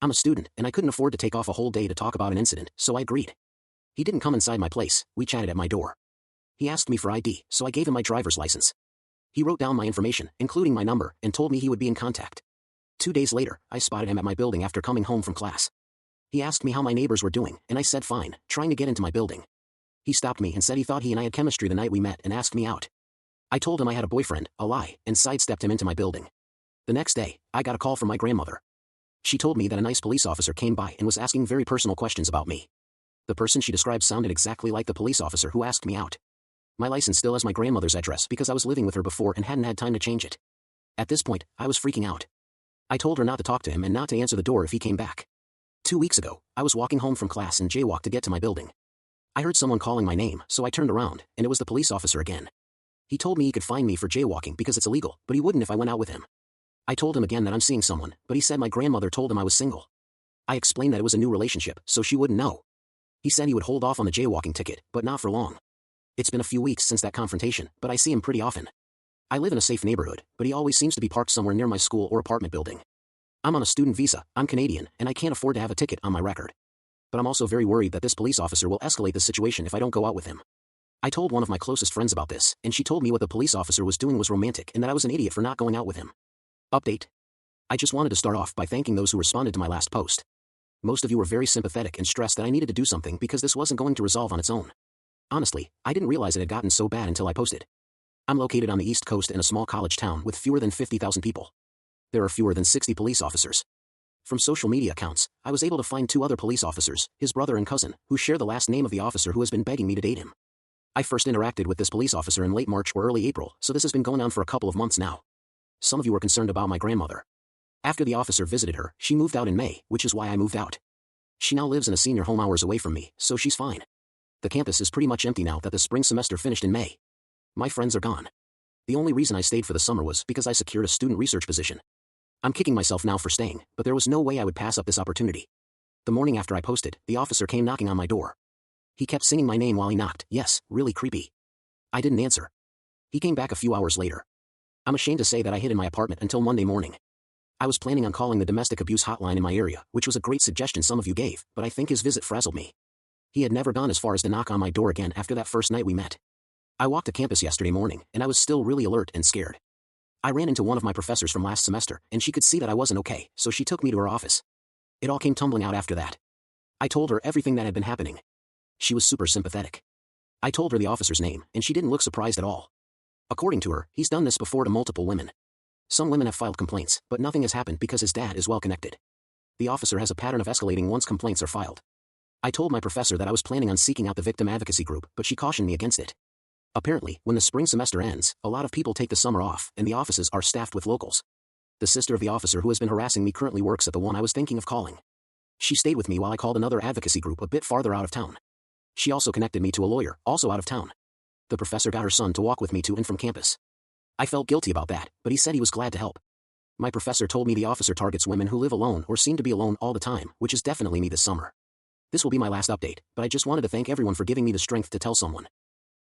I'm a student, and I couldn't afford to take off a whole day to talk about an incident, so I agreed. He didn't come inside my place, we chatted at my door. He asked me for ID, so I gave him my driver's license. He wrote down my information, including my number, and told me he would be in contact. 2 days later, I spotted him at my building after coming home from class. He asked me how my neighbors were doing, and I said fine, trying to get into my building. He stopped me and said he thought he and I had chemistry the night we met and asked me out. I told him I had a boyfriend, a lie, and sidestepped him into my building. The next day, I got a call from my grandmother. She told me that a nice police officer came by and was asking very personal questions about me. The person she described sounded exactly like the police officer who asked me out. My license still has my grandmother's address because I was living with her before and hadn't had time to change it. At this point, I was freaking out. I told her not to talk to him and not to answer the door if he came back. 2 weeks ago, I was walking home from class and jaywalked to get to my building. I heard someone calling my name, so I turned around, and it was the police officer again. He told me he could fine me for jaywalking because it's illegal, but he wouldn't if I went out with him. I told him again that I'm seeing someone, but he said my grandmother told him I was single. I explained that it was a new relationship, so she wouldn't know. He said he would hold off on the jaywalking ticket, but not for long. It's been a few weeks since that confrontation, but I see him pretty often. I live in a safe neighborhood, but he always seems to be parked somewhere near my school or apartment building. I'm on a student visa, I'm Canadian, and I can't afford to have a ticket on my record. But I'm also very worried that this police officer will escalate the situation if I don't go out with him. I told one of my closest friends about this, and she told me what the police officer was doing was romantic and that I was an idiot for not going out with him. Update. I just wanted to start off by thanking those who responded to my last post. Most of you were very sympathetic and stressed that I needed to do something because this wasn't going to resolve on its own. Honestly, I didn't realize it had gotten so bad until I posted. I'm located on the East Coast in a small college town with fewer than 50,000 people. There are fewer than 60 police officers. From social media accounts, I was able to find 2 other police officers, his brother and cousin, who share the last name of the officer who has been begging me to date him. I first interacted with this police officer in late March or early April, so this has been going on for a couple of months now. Some of you were concerned about my grandmother. After the officer visited her, she moved out in May, which is why I moved out. She now lives in a senior home hours away from me, so she's fine. The campus is pretty much empty now that the spring semester finished in May. My friends are gone. The only reason I stayed for the summer was because I secured a student research position. I'm kicking myself now for staying, but there was no way I would pass up this opportunity. The morning after I posted, the officer came knocking on my door. He kept singing my name while he knocked, yes, really creepy. I didn't answer. He came back a few hours later. I'm ashamed to say that I hid in my apartment until Monday morning. I was planning on calling the domestic abuse hotline in my area, which was a great suggestion some of you gave, but I think his visit frazzled me. He had never gone as far as to knock on my door again after that first night we met. I walked to campus yesterday morning, and I was still really alert and scared. I ran into one of my professors from last semester, and she could see that I wasn't okay, so she took me to her office. It all came tumbling out after that. I told her everything that had been happening. She was super sympathetic. I told her the officer's name, and she didn't look surprised at all. According to her, he's done this before to multiple women. Some women have filed complaints, but nothing has happened because his dad is well connected. The officer has a pattern of escalating once complaints are filed. I told my professor that I was planning on seeking out the victim advocacy group, but she cautioned me against it. Apparently, when the spring semester ends, a lot of people take the summer off, and the offices are staffed with locals. The sister of the officer who has been harassing me currently works at the one I was thinking of calling. She stayed with me while I called another advocacy group a bit farther out of town. She also connected me to a lawyer, also out of town. The professor got her son to walk with me to and from campus. I felt guilty about that, but he said he was glad to help. My professor told me the officer targets women who live alone or seem to be alone all the time, which is definitely me this summer. This will be my last update, but I just wanted to thank everyone for giving me the strength to tell someone.